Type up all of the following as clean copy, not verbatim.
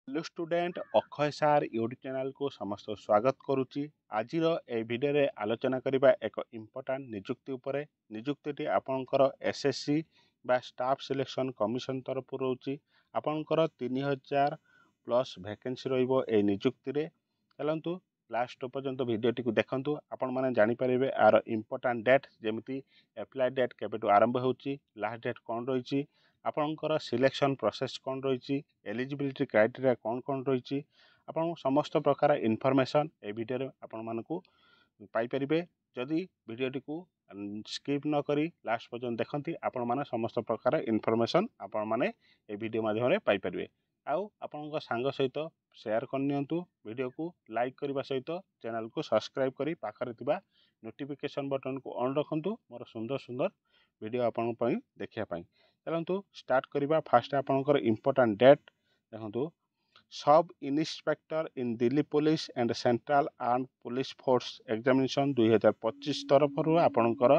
Hello student Akshay सार YouTube channel को समस्त स्वागत करुच्ची। आज भिडियो रे आलोचना करिबा एक इम्पोर्टान्ट निजुक्ति उपरे। निजुक्ति आपणकर एसएससी बा स्टाफ सिलेक्शन कमिशन तरफ रोची। आपणकर 3000 प्लस वैकेंसी रहिबो ए निजुक्ति रे। चलंतु लास्ट पर्यंत भिडियो टी देखंतु आपण माने जानि परिबे आर इम्पोर्टान्ट डेट जेमिति एप्लाई डेट केबेटु आरंभ होउची, लास्ट डेट कोन रहिची, आपणकर सिलेक्शन प्रोसेस कौन रही, एलिजिबिलिटी क्राइटेरिया कौन कौन रही, आपन समस्त प्रकार इनफॉरमेशन ए वीडियो आपण मानकु पाइपरिबे। जदि वीडियोटी को स्किप न करी लास्ट पर्यंत देखंती आपण माने समस्त प्रकार इनफॉरमेशन आपण माने ए वीडियो माध्यम पाइपरिबे। आउ आपन सांग सहित शेयर करनियंतु, वीडियो को लाइक करने सहित चैनल को सब्सक्राइब करी पाखरे थिबा नोटिफिकेशन बटन को ऑन रखंतु मोर सुंदर सुंदर वीडियो आपण पई देखिया पई। चलंतु स्टार्ट करिबा। फास्ट आपनकर इम्पोर्टान्ट डेट देखंतु। Sub inspector in Delhi police and central arm police force examination 2025 तरफ आपनकर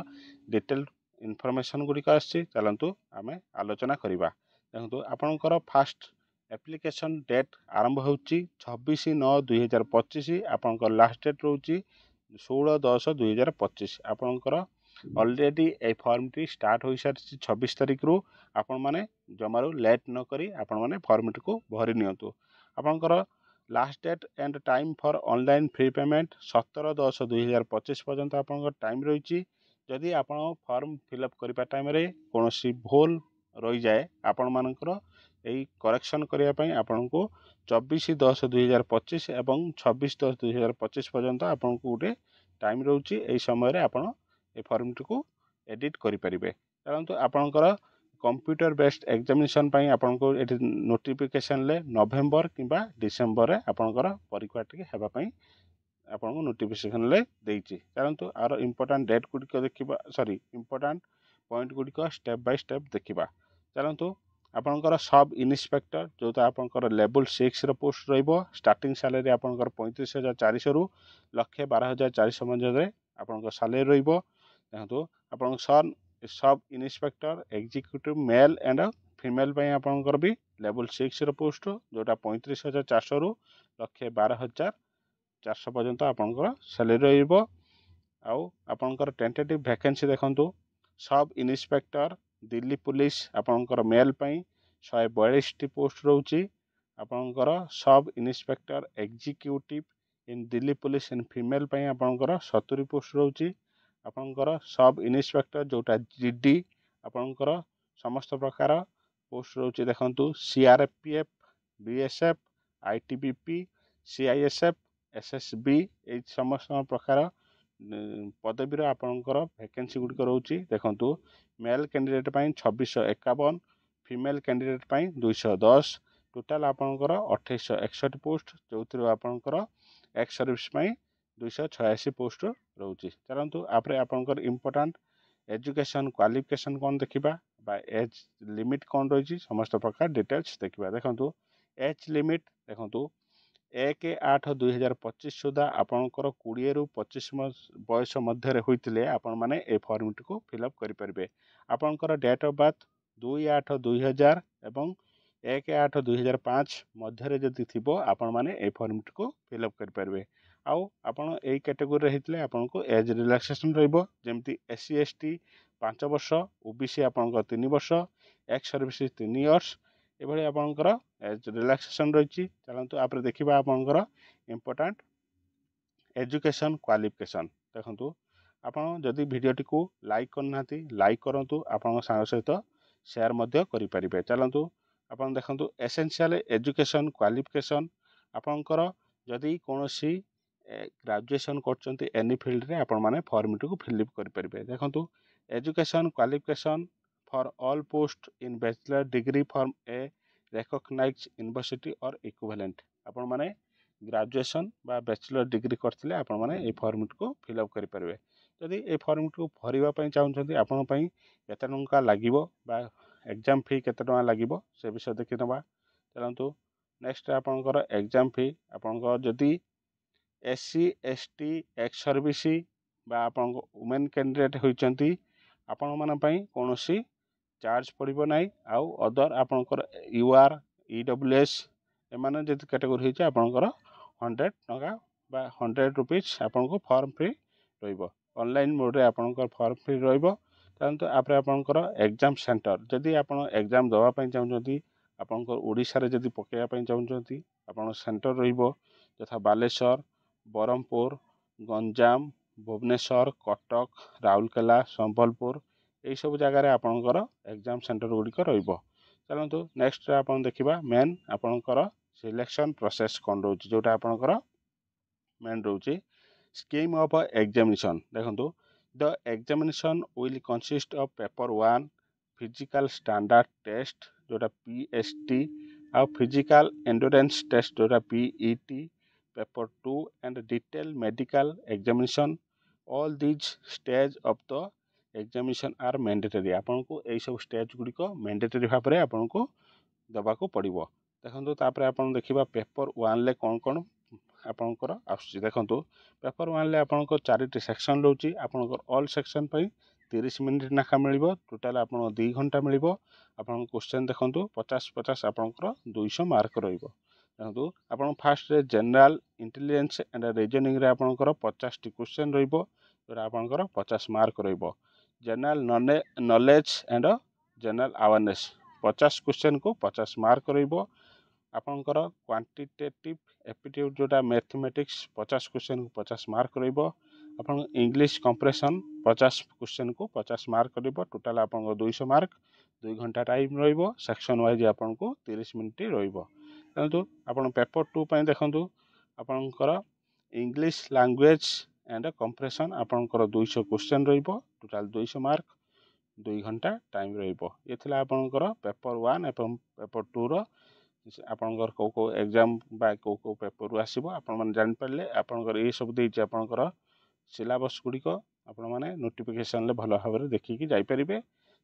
डिटेल इनफॉरमेशन गुडी आछि। चलंतु आमे आलोचना करिबा। देखंतु आपनकर फास्ट एप्लिकेशन डेट आरंभ होउची 26/9/2025। आपनकर लास्ट डेट रहउची 16/10/2025। आपनकर ऑलरेडी ए फॉर्म टी स्टार्ट हो सारी 26 तारिख रु। आपण माने जमारू लेट न करी आपण माने फॉर्म टी को भरी नियंतु। आपनकर last date and time for online fee payment 17/10/2025 पर्यंत आपनकर टाइम रही। जदि आपण फॉर्म फिलअप करिपा टाइम रे कोनोसी भूल रही जाए आपण मानकर एई करेक्शन करिया पई आपनको 24/10/2025 एवं 26/10/2025 पर्यंत आपनको गोटे टाइम रहउची। एई समय रे आपण ए फॉर्म टी को एडिट करि परिबे। चलंतु आपनकर कंप्यूटर बेस्ड एग्जामिनेशन पई आपनको एठी नोटिफिकेशन ले नवेम्बर किबा डिसेंबर रे आपनकर परीक्षा टी हेबा पई आपनको नोटिफिकेशन ले देइची। चलंतु आरो इम्पोर्टेंट डेट गुडी देखिबा, सॉरी इम्पोर्टेंट पॉइंट गुडी स्टेप बाय स्टेप देखिबा। चलंतु आपनकर सब इन्स्पेक्टर जोता आपनकर लेवल 6 रो पोस्ट रहइबो। स्टार्टिंग सैलरी आपनकर 35,400 रु 1,12,400 मध्य आपनकर सैलरी रहइबो। देखंतु आपन sub inspector executive male and female पई आपनकर भी लेवल 6 रो पोस्ट जोटा 35,400 रु 1,12,400 पर्यंत आपनकर सैलरी रहइबो। आउ आपनकर टेंटेटिव वैकेंसी देखंतु। सब इन्स्पेक्टर दिल्ली पुलिस आपनकर मेल पई 142 टी पोस्ट रहउची। आपनकर sub inspector executive in Delhi police in female पई आपनकर 70 पोस्ट रहउची। आपनकर सब इन्स्पेक्टर जोटा जीडी आपनकर समस्त प्रकार पोस्ट रहउची। देखंतु CRPF, BSF, ITBP, CISF, SSB ए समस्त प्रकार पदवीर आपनकर वैकेंसी गुडिक रहउची। देखंतु मेल कैंडिडेट पई 2651, फीमेल कैंडिडेट पई 210। टोटाल आपनकर 2861 पोस्ट जोथिरो आपनकर एक्स सर्विस पई 286 पोस्ट रहउची। चलंतु आपरे आपनकर इम्पोर्टेंट एजुकेशन क्वालिफिकेशन कौन देखिबा बा एज लिमिट कौन रही समस्त प्रकार डिटेल्स देखिबा। देखंतु एज लिमिट देखंतु 1/8/2025 सुधा आपनकर 20 रु 25 बयस मध्य होइतिले आपण माने ए फॉर्म टी को फिलअप करि परिबे। आपनकर डेट ऑफ बर्थ 2/8/2000 एवं 1/8/2005 मध्य जदि थिबो आपण माने ए फॉर्म टी को फिलअप करि परिबे। आउ आपण एई कैटेगरी हेतले आपनको एज रिलैक्सेशन रहइबो। जेमति एससी एसटी 5 वर्ष, ओबीसी आपनकर 3 वर्ष, एक्स सर्विस 3 इयर्स एभली आपनकर एज रिलैक्सेशन रही। चलंतु आपरे देखिबा आपनकर इम्पोर्टेंट एजुकेशन क्वालिफिकेशन। देखंतु आपण जदि वीडियोटी को लाइक करनाती लाइक करंतु, आपण सांग सहित शेयर मध्य करि परिबे। चलंतु आपण देखंतु एसेंशियल एजुकेशन क्वालिफिकेशन। आपनकर जदि कोनोसी ग्रेजुएशन करचंती एनी फील्ड रे आपण माने फॉर्म टी को फिलअप करि परिबे। देखंतु education qualification for all post in bachelor degree from a recognised university और इक्विवेलेंट। आपण माने ग्रेजुएशन बा बैचलर डिग्री करथिले आपण माने ए फॉर्म को फिलअप करि परिबे। जदि ए फॉर्म को भरिबा पई चाहुचंती आपण पई केते टंका लागिवो बा एग्जाम फी केते टंका लागिवो से विषय देखि नबा। चलंतु नेक्स्ट आपनकर एग्जाम फी आपनकर जदि एससी एसटी एक्स सर्विस बा आपण वुमेन कैंडिडेट होइचंती आपण मन पई कोनोसी चार्ज पड़िबो नाही। आउ अदर आपनकर यूआर ईडब्ल्यूएस एमाने जदि कैटेगोरी होइछ आपनकर 100 टका बा 100 रुपीज आपनको फॉर्म फ्री रहिबो ऑनलाइन मोड रे आपनकर फॉर्म फ्री रहिबो तांतो आपरे आपनकर एग्जाम सेंटर जदि आपन एग्जाम दवा पई चाहउछंती आपनकर ओडिसा रे जदि पकेया पई चाहउछंती आपन सेंटर रहिबो तथा बालेश्वर बरहमपुर गंजाम भुवनेश्वर कटक राउरकेला संबलपुर यही सब जगार आपनकर एग्जाम सेंटर गुड़िक रहिबो चलतु नेक्स्ट आपन देखिबा मेन आपनकर सिलेक्शन प्रोसेस कौन रोचे जोटा आपनकर मेन रोचे स्कीम ऑफ एग्जामिनेशन देखंतु the examination will consist of paper 1 physical standard test जोटा पीएसटी आ फिजिकल एंड्योरेंस टेस्ट जोटा PET paper 2 and detail medical examination all these stage of the examination are mandatory आपनको एई सब स्टेज गुडी को mandatory भाव में आपनको दबा को पड़िबो देखंतु तापर आपन देखिबा पेपर 1 ले कोन कोन आपनकर आसुची देखंतु पेपर 1 ले आपनको चारिटी सेक्शन रहउची आपनकर ऑल सेक्शन पई 30 मिनिट नाखा मिलिबो टोटल आपन 2 घंटा मिलिबो आपन क्वेश्चन देखंतु 50 50 आपनकर 200 मार्क रहिबो देखंतु आपन फास्ट रे जनरल इंटेलिजेंस एंड रीजनिंग रे आपनकर 50 टी क्वेश्चन रहिबो जोरा आपनकर 50 मार्क रहिबो general knowledge and general awareness 50 question को 50 मार्क रहिबो आपनकर क्वांटिटेटिव एप्टीट्यूड जोटा मैथमेटिक्स 50 क्वेश्चन को 50 मार्क रहिबो आपन इंग्लिश कंप्रेशन 50 क्वेश्चन को 50 मार्क रहिबो टोटल आपन 200 मार्क 2 घंटा टाइम रहिबो सेक्शन वाइज आपन को 30 मिनिट रहिबो परंतु आपन पेपर 2 पय देखंतु आपनकर इंग्लिश लैंग्वेज एंड कंप्रेशन आपनकर 200 क्वेश्चन रहिबो टोटल 200 मार्क 2 घंटा टाइम रहिबो ये थिला आपनकर पेपर 1 एवं पेपर 2 रो आपनकर को एग्जाम बा को पेपर आसीबो आपन मन जान परले आपनकर ए सब देछि आपनकर सिलेबस गुडी को आपन माने नोटिफिकेशन ले भलो भाबरे देखि कि जाई परिबे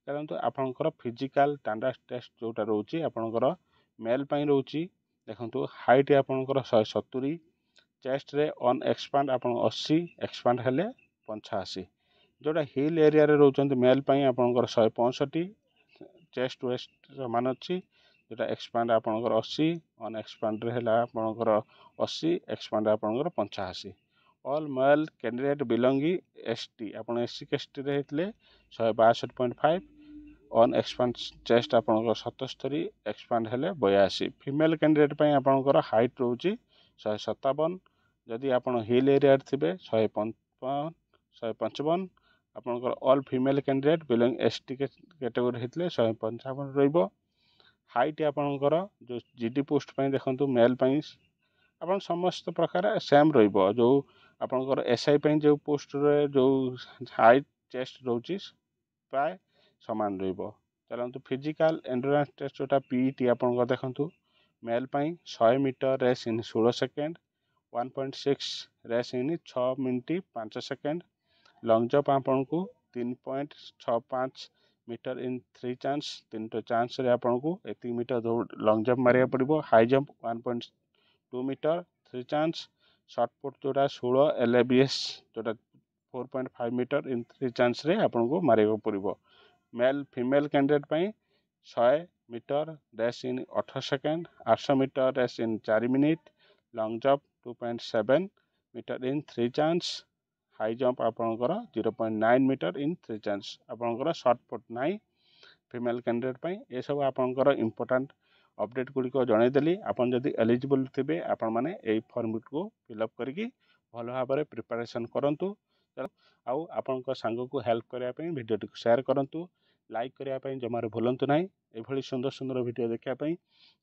परंतु आपनकर फिजिकल स्टैंडर्ड टेस्ट जोटा रहउची आपनकर मेल पई रहउची देखंतु हाइट आपनकर 170 चेस्ट रे ऑन एक्सपांड आपन 80 एक्सपांड हेले 85 जोटा हिल एरिया रे रहउचंती मेल पई आपनकर 165 चेस्ट वेस्ट समान अछि जोटा एक्सपांड आपनकर 80 ऑन एक्सपांड रे हैला आपनकर 80 एक्सपांड आपनकर 85 all male candidate belonging ST आपन एससी केसटी रे हेतले 162.5 ऑन एक्सपांड चेस्ट आपनकर 77 एक्सपांड हेले 82 फीमेल कैंडिडेट पई आपनकर हाइट रहउची 157 जदि आपन हिल एरिया रे थिबे 155 आपनकर all female candidate belong ST category हेतले 155 रहइबो हाइट आपनकर जो जीडी पोस्ट पई देखंतु मेल पई आपन समस्त प्रकार सेम रहइबो जो आपनकर एसआई पई जो पोस्ट रे जो हाइट चेस्ट रहउची प्राय समान रहइबो चलंतु फिजिकल एंड्योरेंस टेस्ट जोटा पीईटी आपनकर देखंतु मेल पई 100 metre race in 16 second 1.6 race in 6 minute 5 second long jump आपन को 3.65 मीटर इन 3 चांस 3 चांस रे आपन को 1 मीटर लॉन्ग जंप मारिया पड़िबो high jump 1.2 metre 3 chance shot put जोटा 16 एलएबीएस जोटा 4.5 मीटर इन 3 चांस रे आपन को मारिया पड़िबो मेल फीमेल कैंडिडेट पई 100 metre race in 18 second 800 metre race in 4 minute long jump 2.7 metre in 3 chance high jump आपनकर 0.9 मीटर इन 3 चांस आपनकर शॉर्ट पुट नाइ फीमेल कैंडिडेट पई ए सब आपनकर इंपोर्टेंट अपडेट गुडी को जणाई देली आपन जदि एलिजिबल थिबे आपन माने ए फॉर्मेट को फिल अप करके भलो भाबरे प्रिपरेशन करंतु आउ आपनकर संग को हेल्प करिया पई वीडियो को शेयर करंतु लाइक करिया पई जमारे भूलंतु नाही एभली सुंदर सुंदर वीडियो देखिया पई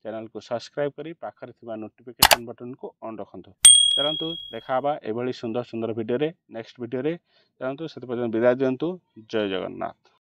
चैनल को सब्सक्राइब करी पाखरे थिबा नोटिफिकेशन बटन को ऑन रखंतु चलंतु देखाबा एभली सुंदर सुंदर वीडियो रे नेक्स्ट वीडियो रे चलंतु सेते पर्यंत विदाय दियंतु जय जगन्नाथ।